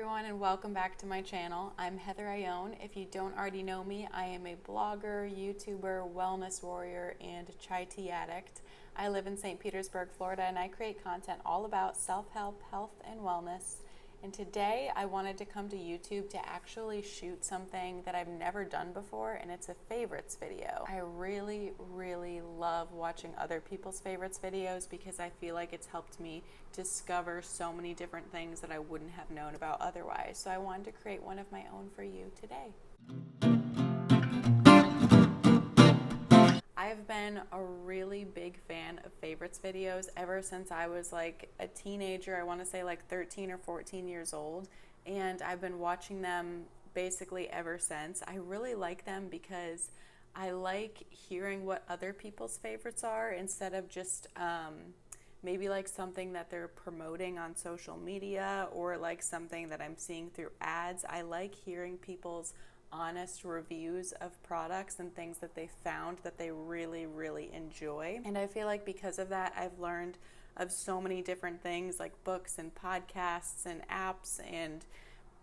everyone, and welcome back to my channel. I'm Heather Ione. If you don't already know me, I am a blogger, YouTuber, wellness warrior, and chai tea addict. I live in St. Petersburg, Florida, and I create content all about self-help, health, and wellness. And today I wanted to come to YouTube to actually shoot something that I've never done before, and it's a favorites video. I really love watching other people's favorites videos because I feel like it's helped me discover so many different things that I wouldn't have known about otherwise. So I wanted to create one of my own for you today. I've been a really big fan of favorites videos ever since I was like a teenager. I want to say like 13 or 14 years old, and I've been watching them basically ever since. I really like them because I like hearing what other people's favorites are instead of just maybe like something that they're promoting on social media or like something that I'm seeing through ads. I like hearing people's honest reviews of products and things that they found that they really enjoy. And I feel like because of that, I've learned of so many different things like books and podcasts and apps and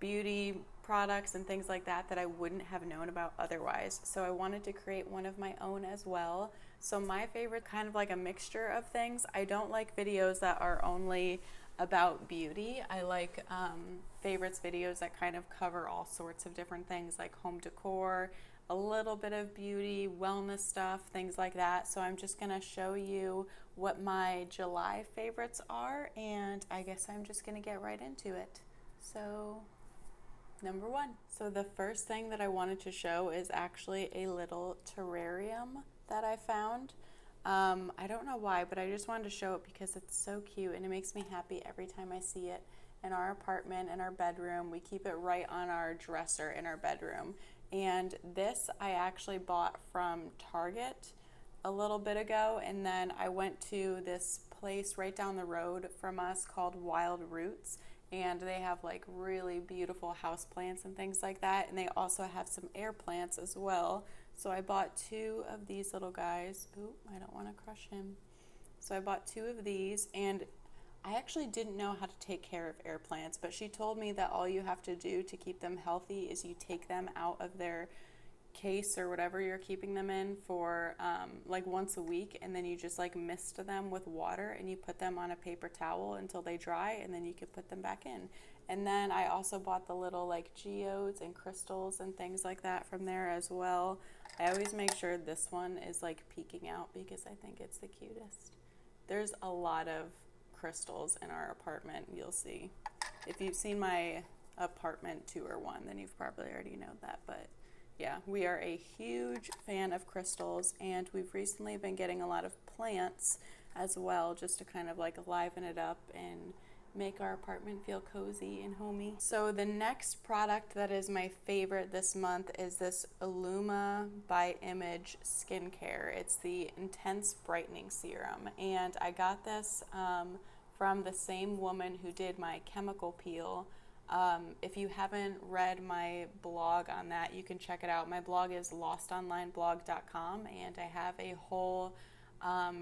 beauty products and things like that that I wouldn't have known about otherwise. So I wanted to create one of my own as well. So my favorite, kind of like a mixture of things. I don't like videos that are only about beauty. I like favorites videos that kind of cover all sorts of different things like home decor, a little bit of beauty, wellness stuff, things like that. So I'm just gonna show you what my July favorites are, and I guess I'm just gonna get right into it. So number one. So the first thing that I wanted to show is actually a little terrarium that I found. I don't know why, but I just wanted to show it because it's so cute and it makes me happy every time I see it in our apartment, in our bedroom. We keep it right on our dresser in our bedroom. And this I actually bought from Target a little bit ago, and then I went to this place right down the road from us called Wild Roots, and they have like really beautiful house plants and things like that, and they also have some air plants as well. So I bought two of these little guys. Ooh, I don't want to crush him. So I bought two of these, and I actually didn't know how to take care of air plants, but she told me that all you have to do to keep them healthy is you take them out of their case or whatever you're keeping them in for like once a week, and then you just like mist them with water and you put them on a paper towel until they dry, and then you can put them back in. And then I also bought the little like geodes and crystals and things like that from there as well. I always make sure this one is like peeking out because I think it's the cutest. There's a lot of crystals in our apartment, you'll see. If you've seen my apartment tour one, then you've probably already known that, but yeah, we are a huge fan of crystals, and we've recently been getting a lot of plants as well, just to kind of like liven it up and make our apartment feel cozy and homey. So the next product that is my favorite this month is this Illuma by Image skincare. It's the Intense Brightening Serum, and I got this from the same woman who did my chemical peel. If you haven't read my blog on that, you can check it out. My blog is lostonlineblog.com, and I have a whole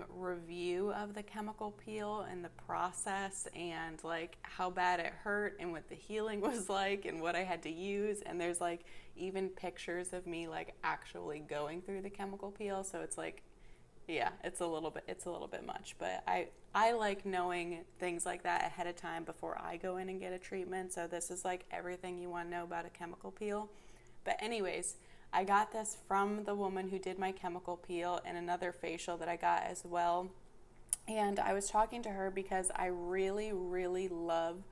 review of the chemical peel and the process and like how bad it hurt and what the healing was like and what I had to use. And there's like even pictures of me like actually going through the chemical peel. So it's like, yeah, it's a little bit much, but I like knowing things like that ahead of time before I go in and get a treatment. So this is like everything you want to know about a chemical peel. But anyways, I got this from the woman who did my chemical peel and another facial that I got as well. And I was talking to her because I really love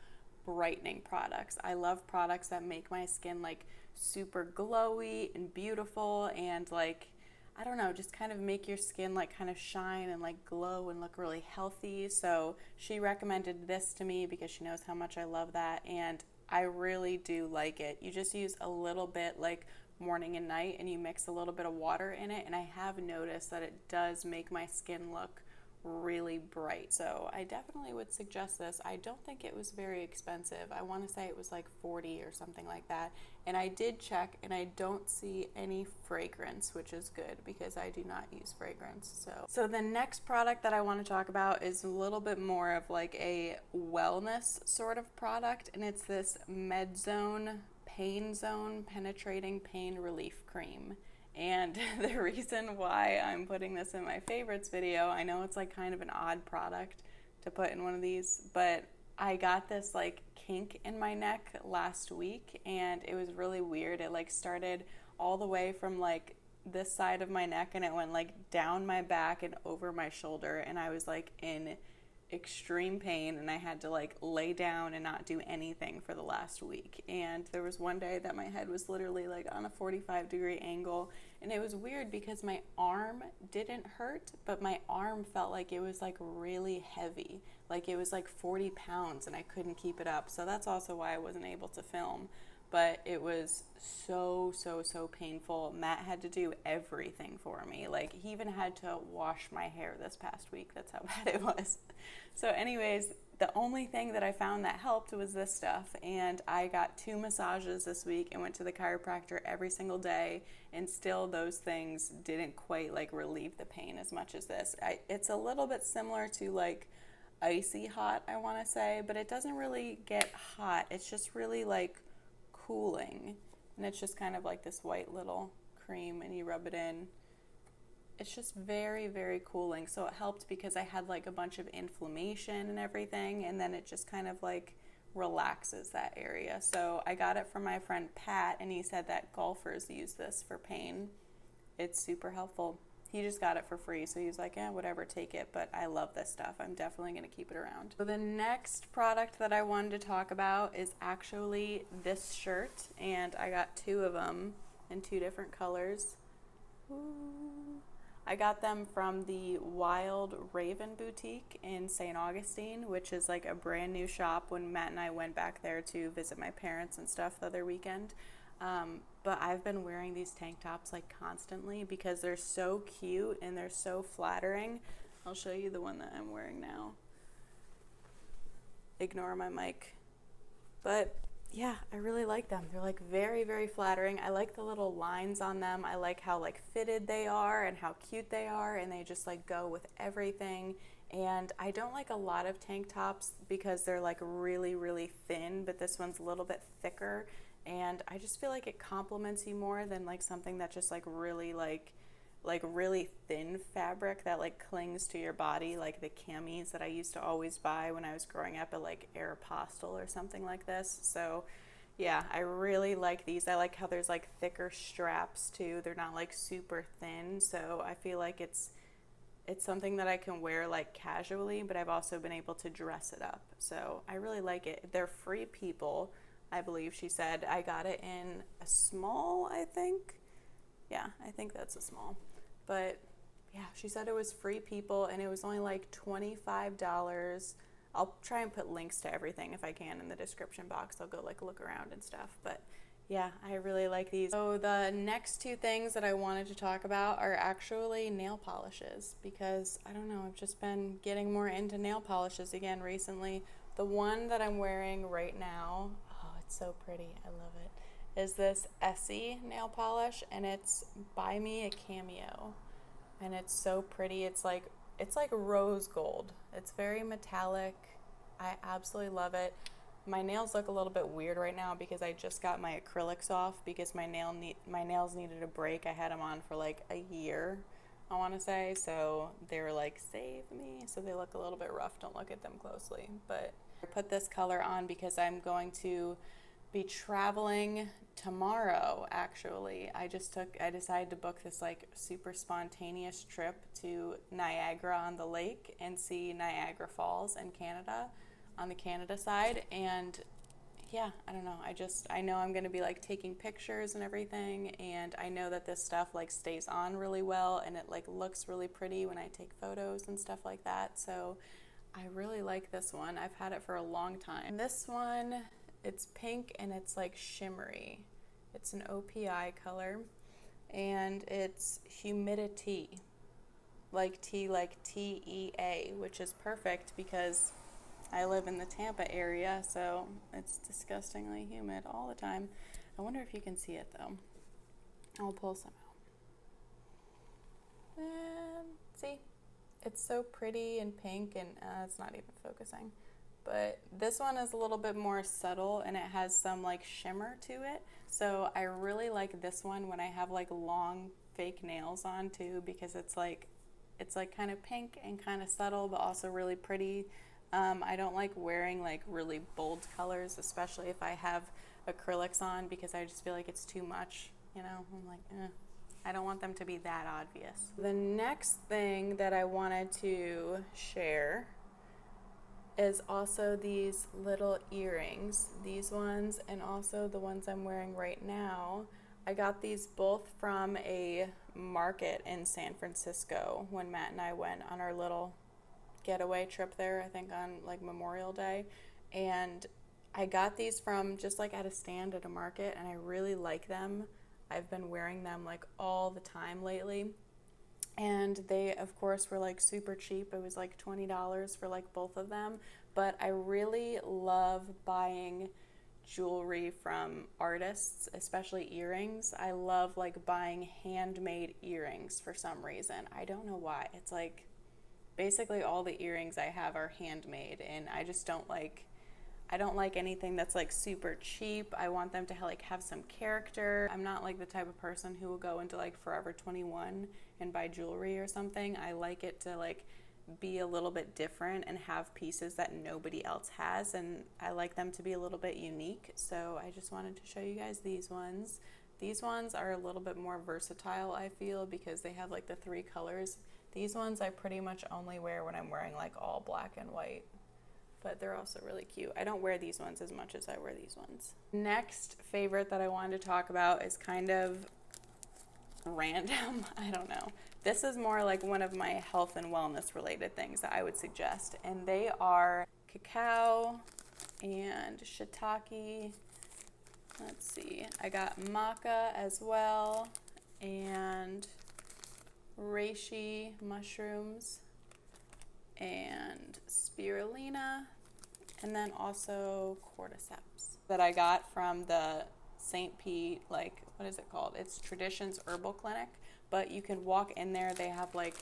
brightening products. I love products that make my skin like super glowy and beautiful and like, I don't know, just kind of make your skin like kind of shine and like glow and look really healthy. So she recommended this to me because she knows how much I love that, and I really do like it. You just use a little bit like morning and night, and you mix a little bit of water in it, and I have noticed that it does make my skin look really bright. So I definitely would suggest this. I don't think it was very expensive. I want to say it was like 40 or something like that. And I did check and I don't see any fragrance, which is good because I do not use fragrance. So the next product that I want to talk about is a little bit more of like a wellness sort of product, and it's this MedZone Pain Zone Penetrating Pain Relief Cream. And the reason why I'm putting this in my favorites video, I know it's like kind of an odd product to put in one of these, but I got this like kink in my neck last week and it was really weird. It like started all the way from like this side of my neck and it went like down my back and over my shoulder, and I was like in extreme pain and I had to like lay down and not do anything for the last week. And there was one day that my head was literally like on a 45-degree angle, and it was weird because my arm didn't hurt, but my arm felt like it was like really heavy, like it was like 40 pounds and I couldn't keep it up. So that's also why I wasn't able to film. But it was so painful. Matt had to do everything for me. Like, he even had to wash my hair this past week. That's how bad it was. So anyways, the only thing that I found that helped was this stuff. And I got 2 massages this week and went to the chiropractor every single day. And still those things didn't quite like relieve the pain as much as this. It's a little bit similar to like icy hot, I want to say. But it doesn't really get hot. It's just really like cooling, and it's just kind of like this white little cream and you rub it in. It's just very cooling. So it helped because I had like a bunch of inflammation and everything, and then it just kind of like relaxes that area. So I got it from my friend Pat, and he said that golfers use this for pain. It's super helpful. He just got it for free, so he was like, yeah, whatever, take it. But I love this stuff. I'm definitely going to keep it around. So the next product that I wanted to talk about is actually this shirt, and I got 2 of them in 2 different colors. Ooh. I got them from the Wild Raven Boutique in St. Augustine, which is like a brand new shop when Matt and I went back there to visit my parents and stuff the other weekend. But I've been wearing these tank tops like constantly because they're so cute and they're so flattering. I'll show you the one that I'm wearing now. Ignore my mic. But yeah, I really like them. They're like very flattering. I like the little lines on them. I like how like fitted they are and how cute they are, and they just like go with everything. And I don't like a lot of tank tops because they're like really thin, but this one's a little bit thicker. And I just feel like it complements you more than like something that just like really really thin fabric that like clings to your body, like the camis that I used to always buy when I was growing up at like Aeropostale or something like this. So yeah, I really like these. I like how there's like thicker straps too. They're not like super thin, so I feel like it's something that I can wear like casually, but I've also been able to dress it up. So I really like it. They're Free People, I believe she said. I got it in a small, I think. Yeah, I think that's a small. But yeah, she said it was Free People and it was only like $25. I'll try and put links to everything if I can in the description box. I'll go like look around and stuff. But yeah, I really like these. So the next 2 things that I wanted to talk about are actually nail polishes, because I don't know, I've just been getting more into nail polishes again recently. The one that I'm wearing right now, oh, it's so pretty. I love it. Is this Essie nail polish, and it's Buy Me a Cameo, and it's so pretty. It's like rose gold. It's very metallic. I absolutely love it. My nails look a little bit weird right now because I just got my acrylics off because my nails needed a break. I had them on for like a year, I want to say, so they were like, save me. So they look a little bit rough. Don't look at them closely. But I put this color on because I'm going to be traveling tomorrow. Actually, I decided to book this like super spontaneous trip to Niagara on the lake and see Niagara Falls in Canada, on the Canada side. And yeah, I don't know, I know I'm going to be like taking pictures and everything, and I know that this stuff like stays on really well and it like looks really pretty when I take photos and stuff like that. So I really like this one. I've had it for a long time. This one, it's pink and it's like shimmery. It's an OPI color and it's Humidity. like tea, like TEA, which is perfect because I live in the Tampa area, so it's disgustingly humid all the time. I wonder if you can see it though. I'll pull some out. And see, it's so pretty and pink, and it's not even focusing. But this one is a little bit more subtle, and it has some like shimmer to it. So I really like this one when I have like long fake nails on too, because it's like kind of pink and kind of subtle, but also really pretty. I don't like wearing like really bold colors, especially if I have acrylics on, because I just feel like it's too much, you know. I'm like, I don't want them to be that obvious. The next thing that I wanted to share is also these little earrings, these ones, and also the ones I'm wearing right now. I got these both from a market in San Francisco when Matt and I went on our little getaway trip there, I think on like Memorial Day. And I got these from just like at a stand at a market, and I really like them. I've been wearing them like all the time lately. And they, of course, were like super cheap. It was like $20 for like both of them. But I really love buying jewelry from artists, especially earrings. I love like buying handmade earrings for some reason. I don't know why. It's like basically all the earrings I have are handmade, and I just don't like anything that's like super cheap. I want them to like have some character. I'm not like the type of person who will go into like Forever 21 and buy jewelry or something. I like it to like be a little bit different and have pieces that nobody else has, and I like them to be a little bit unique. So I just wanted to show you guys these ones. These ones are a little bit more versatile, I feel, because they have like the 3 colors. These ones I pretty much only wear when I'm wearing like all black and white, but they're also really cute. I don't wear these ones as much as I wear these ones. Next favorite that I wanted to talk about is kind of random. I don't know. This is more like one of my health and wellness related things that I would suggest, and they are cacao and shiitake. Let's see. I got maca as well, and reishi mushrooms, and spirulina, and then also cordyceps that I got from the St. Pete, like, what is it called? It's Traditions Herbal Clinic, but you can walk in there. They have like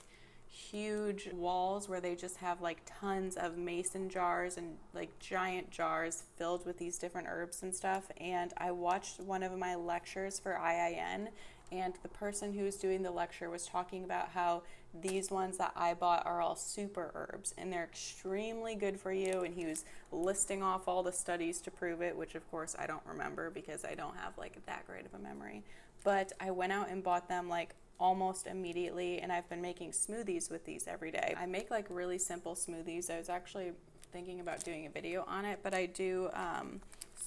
huge walls where they just have like tons of mason jars and like giant jars filled with these different herbs and stuff. And I watched one of my lectures for IIN, and the person who was doing the lecture was talking about how these ones that I bought are all super herbs and they're extremely good for you, and he was listing off all the studies to prove it, which of course I don't remember because I don't have like that great of a memory. But I went out and bought them like almost immediately, and I've been making smoothies with these every day. I make like really simple smoothies. I was actually thinking about doing a video on it, but I do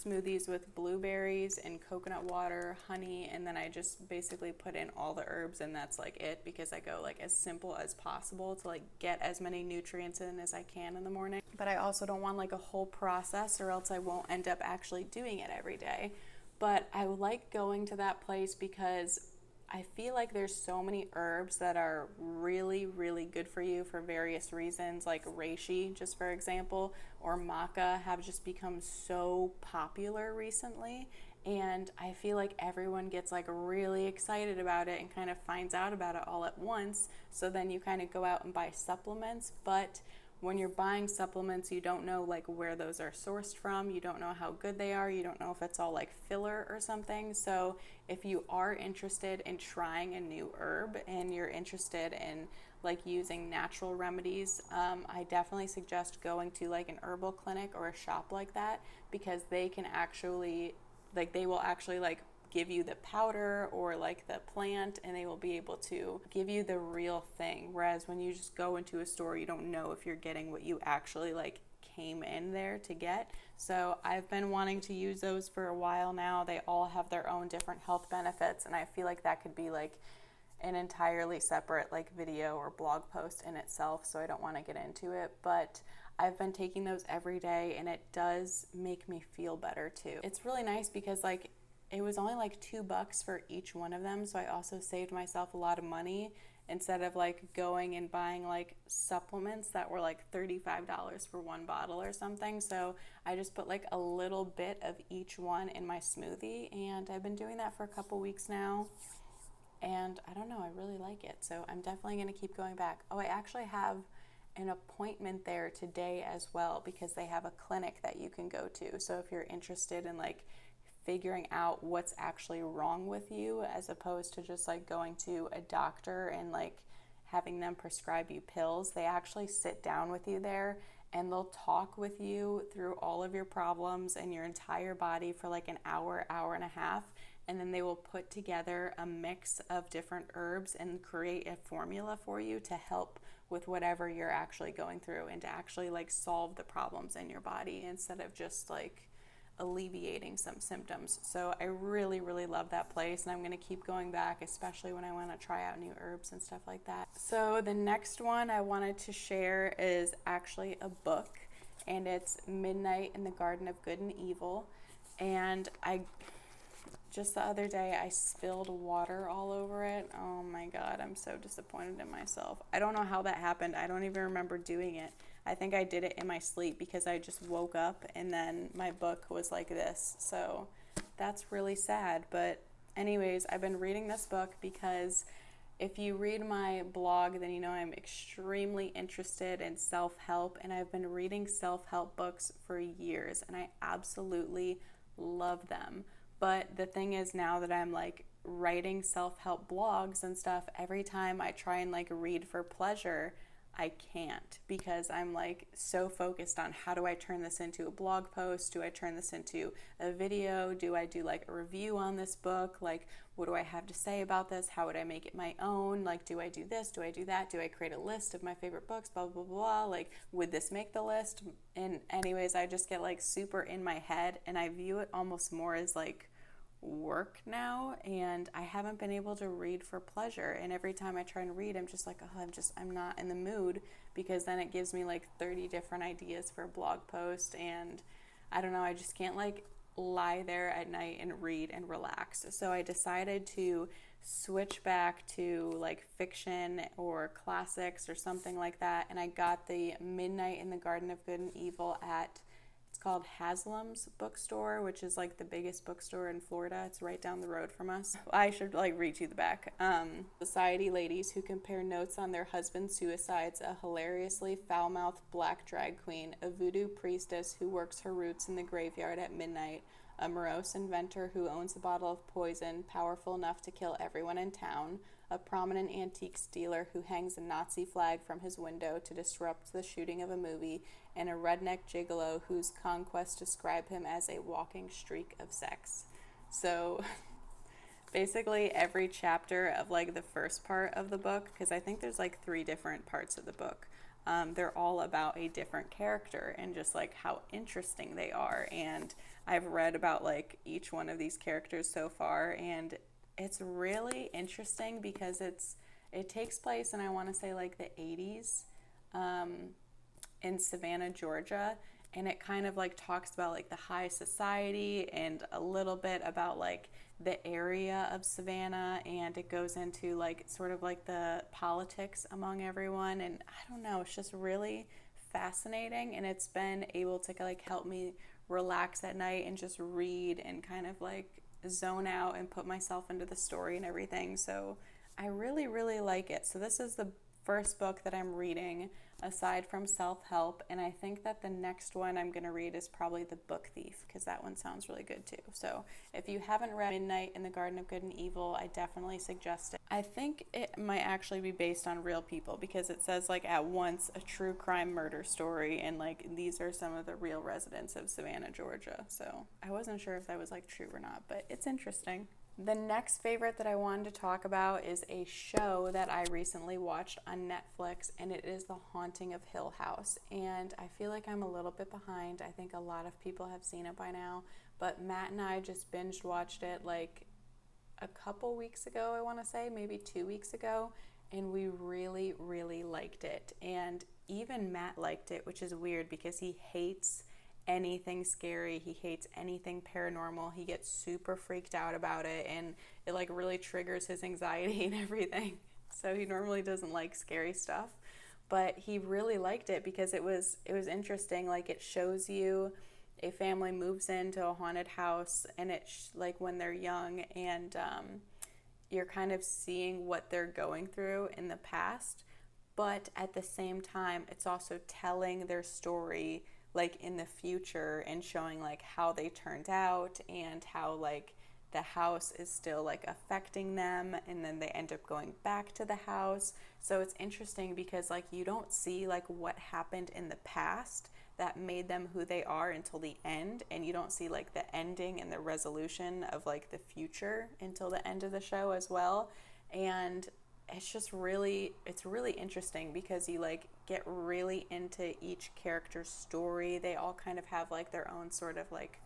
smoothies with blueberries and coconut water, honey, and then I just basically put in all the herbs, and that's like it, because I go like as simple as possible to like get as many nutrients in as I can in the morning. But I also don't want like a whole process, or else I won't end up actually doing it every day. But I like going to that place because I feel like there's so many herbs that are really, really good for you for various reasons, like reishi, just for example, or maca have just become so popular recently. And I feel like everyone gets like really excited about it and kind of finds out about it all at once. So then you kind of go out and buy supplements, but when you're buying supplements, you don't know like where those are sourced from. You don't know how good they are. You don't know if it's all like filler or something. So if you are interested in trying a new herb and you're interested in like using natural remedies, I definitely suggest going to like an herbal clinic or a shop like that, because they can actually they will actually like give you the powder or like the plant, and they will be able to give you the real thing. Whereas when you just go into a store, you don't know if you're getting what you actually like came in there to get. So I've been wanting to use those for a while now. They all have their own different health benefits, and I feel like that could be like an entirely separate like video or blog post in itself, so I don't want to get into it. But I've been taking those every day, and it does make me feel better too. It's really nice because like it was only like $2 for each one of them, so I also saved myself a lot of money, instead of like going and buying like supplements that were like $35 for one bottle or something. So I just put like a little bit of each one in my smoothie, and I've been doing that for a couple weeks now. And I don't know, I really like it. So I'm definitely going to keep going back. Oh, I actually have an appointment there today as well, because they have a clinic that you can go to. So if you're interested in like figuring out what's actually wrong with you, as opposed to just like going to a doctor and like having them prescribe you pills, they actually sit down with you there and they'll talk with you through all of your problems and your entire body for like an hour, hour and a half. And then they will put together a mix of different herbs and create a formula for you to help with whatever you're actually going through, and to actually like solve the problems in your body instead of just like alleviating some symptoms. So I really, really love that place, and I'm going to keep going back, especially when I want to try out new herbs and stuff like that. So the next one I wanted to share is actually a book, and it's Midnight in the Garden of Good and Evil. And just the other day, I spilled water all over it. Oh my God, I'm so disappointed in myself. I don't know how that happened. I don't even remember doing it. I think I did it in my sleep because I just woke up and then my book was like this. So that's really sad. But anyways, I've been reading this book because if you read my blog, then you know I'm extremely interested in self-help, and I've been reading self-help books for years, and I absolutely love them. But the thing is, now that I'm like writing self-help blogs and stuff, every time I try and like read for pleasure, I can't, because I'm like so focused on how do I turn this into a blog post? Do I turn this into a video? Do I do like a review on this book? Like, what do I have to say about this? How would I make it my own? Like, do I do this? Do I do that? Do I create a list of my favorite books? Blah, blah, blah, blah. Like, would this make the list? And anyways, I just get like super in my head, and I view it almost more as like work now, and I haven't been able to read for pleasure. And every time I try and read, I'm just like, oh, I'm not in the mood, because then it gives me like 30 different ideas for a blog post, and I don't know, I just can't like lie there at night and read and relax. So I decided to switch back to like fiction or classics or something like that, and I got the Midnight in the Garden of Good and Evil at, it's called Haslam's bookstore, which is like the biggest bookstore in Florida. It's right down the road from us. I should like read you the back. Society ladies who compare notes on their husband's suicides, a hilariously foul-mouthed black drag queen, a voodoo priestess who works her roots in the graveyard at midnight, a morose inventor who owns a bottle of poison powerful enough to kill everyone in town, a prominent antiques dealer who hangs a Nazi flag from his window to disrupt the shooting of a movie, and a redneck gigolo whose conquests describe him as a walking streak of sex. So basically every chapter of like the first part of the book, because I think there's like 3 different parts of the book, they're all about a different character and just like how interesting they are. And I've read about like each one of these characters so far, and it's really interesting because it takes place in, I want to say like the 80s, in Savannah, Georgia, and it kind of like talks about like the high society and a little bit about like the area of Savannah, and it goes into like sort of like the politics among everyone, and I don't know, it's just really fascinating, and it's been able to like help me relax at night and just read and kind of like zone out and put myself into the story and everything. So I really, really like it. So this is the first book that I'm reading aside from self-help, and I think that the next one I'm going to read is probably The Book Thief, because that one sounds really good too. So if you haven't read Midnight in the Garden of Good and Evil, I definitely suggest it. I think it might actually be based on real people, because it says like at once a true crime murder story, and like these are some of the real residents of Savannah, Georgia. So I wasn't sure if that was like true or not, but it's interesting. The next favorite that I wanted to talk about is a show that I recently watched on Netflix, and it is The Haunting of Hill House. And I feel like I'm a little bit behind. I think a lot of people have seen it by now, but Matt and I just binge watched it like a couple weeks ago, I want to say, maybe 2 weeks ago, and we really, really liked it. And even Matt liked it, which is weird because he hates anything scary, he hates anything paranormal, he gets super freaked out about it, and it like really triggers his anxiety and everything. So he normally doesn't like scary stuff, but he really liked it because it was interesting. Like, it shows you a family moves into a haunted house, and it's like when they're young, and you're kind of seeing what they're going through in the past, but at the same time it's also telling their story like in the future, and showing like how they turned out, and how like the house is still like affecting them, and then they end up going back to the house. So it's interesting because like you don't see like what happened in the past that made them who they are until the end, and you don't see like the ending and the resolution of like the future until the end of the show as well. And it's really interesting because you like get really into each character's story. They all kind of have like their own sort of like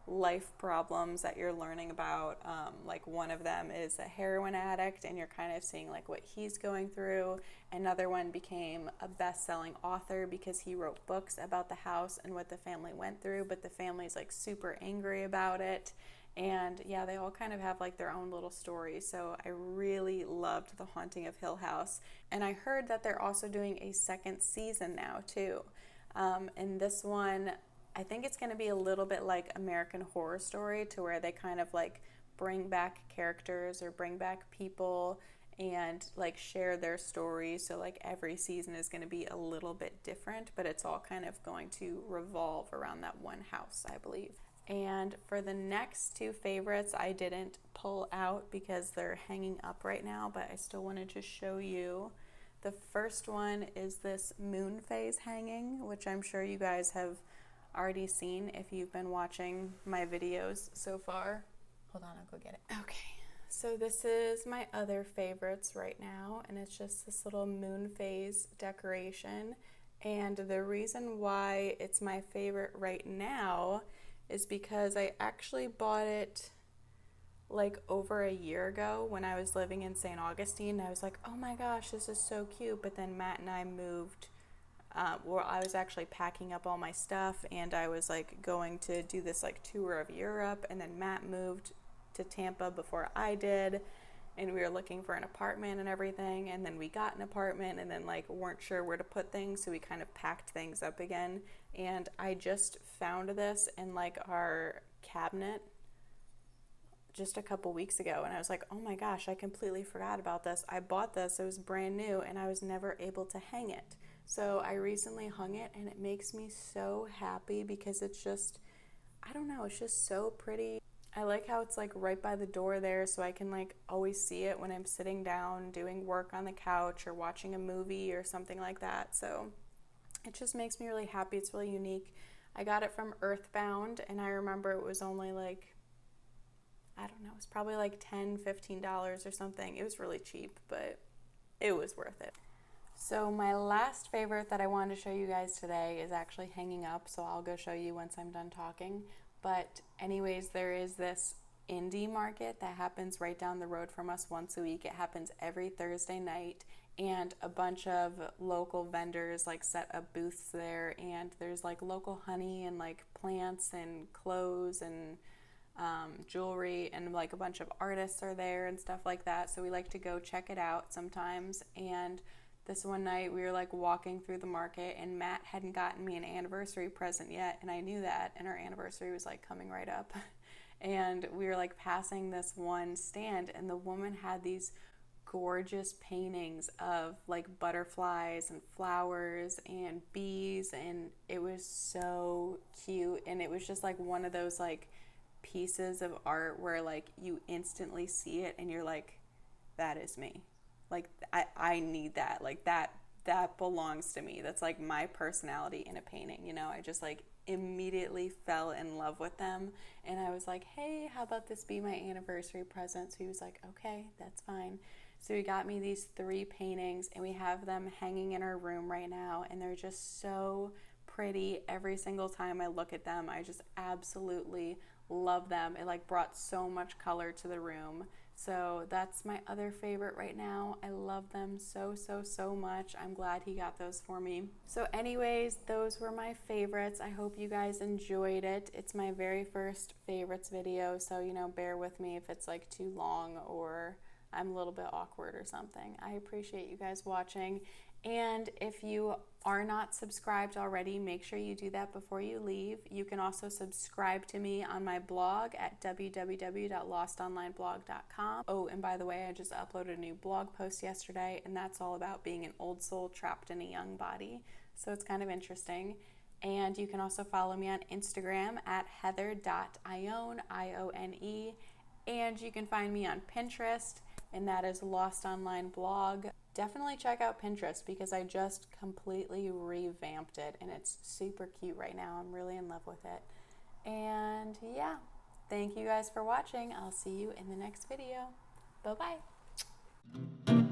life problems that you're learning about. Like, one of them is a heroin addict, and you're kind of seeing like what he's going through. Another one became a best-selling author because he wrote books about the house and what the family went through, but the family's like super angry about it. And yeah, they all kind of have like their own little stories. So I really loved The Haunting of Hill House. And I heard that they're also doing a second season now too. And this one, I think it's going to be a little bit like American Horror Story, to where they kind of like bring back characters or bring back people and like share their stories. So like every season is going to be a little bit different, but it's all kind of going to revolve around that one house, I believe. And for the next two favorites, I didn't pull out because they're hanging up right now, but I still wanted to show you. The first one is this moon phase hanging, which I'm sure you guys have already seen if you've been watching my videos so far. Hold on, I'll go get it. Okay, so this is my other favorites right now, and it's just this little moon phase decoration. And the reason why it's my favorite right now is because I actually bought it like over a year ago when I was living in St. Augustine. I was like, oh my gosh, this is so cute. But then Matt and I moved. I was actually packing up all my stuff, and I was like going to do this like tour of Europe, and then Matt moved to Tampa before I did, and we were looking for an apartment and everything, and then we got an apartment, and then like weren't sure where to put things, so we kind of packed things up again. And I just found this in like our cabinet just a couple weeks ago, and I was like, oh my gosh, I completely forgot about this. I bought this, it was brand new, and I was never able to hang it. So I recently hung it, and it makes me so happy because it's just, I don't know, it's just so pretty. I like how it's like right by the door there, so I can like always see it when I'm sitting down doing work on the couch or watching a movie or something like that. So it just makes me really happy. It's really unique. I got it from Earthbound, and I remember it was only like, I don't know, it was probably like $10, $15 or something. It was really cheap, but it was worth it. So my last favorite that I wanted to show you guys today is actually hanging up, so I'll go show you once I'm done talking. But anyways, there is this indie market that happens right down the road from us once a week. It happens every Thursday night, and a bunch of local vendors like set up booths there, and there's like local honey and like plants and clothes and jewelry, and like a bunch of artists are there and stuff like that. So we like to go check it out sometimes. And this one night we were like walking through the market, and Matt hadn't gotten me an anniversary present yet, and I knew that, and our anniversary was like coming right up. And we were like passing this one stand, and the woman had these gorgeous paintings of like butterflies and flowers and bees, and it was so cute. And it was just like one of those like pieces of art where like you instantly see it and you're like, that is me. Like I need that. Like that belongs to me. That's like my personality in a painting, you know. I just like immediately fell in love with them, and I was like, hey, how about this be my anniversary present? So he was like, okay, that's fine. So he got me these 3 paintings, and we have them hanging in our room right now, and they're just so pretty. Every single time I look at them, I just absolutely love them. It like brought so much color to the room. So that's my other favorite right now. I love them so much. I'm glad he got those for me. So anyways, those were my favorites. I hope you guys enjoyed it. It's my very first favorites video, so you know, bear with me if it's like too long or I'm a little bit awkward or something. I appreciate you guys watching. And if you are not subscribed already, make sure you do that before you leave. You can also subscribe to me on my blog at www.lostonlineblog.com. Oh, and by the way, I just uploaded a new blog post yesterday, and that's all about being an old soul trapped in a young body. So it's kind of interesting. And you can also follow me on Instagram at heather.ione, I-O-N-E. And you can find me on Pinterest, and that is Lost Online Blog. Definitely check out Pinterest because I just completely revamped it, and it's super cute right now. I'm really in love with it. And yeah, thank you guys for watching. I'll see you in the next video. Bye-bye.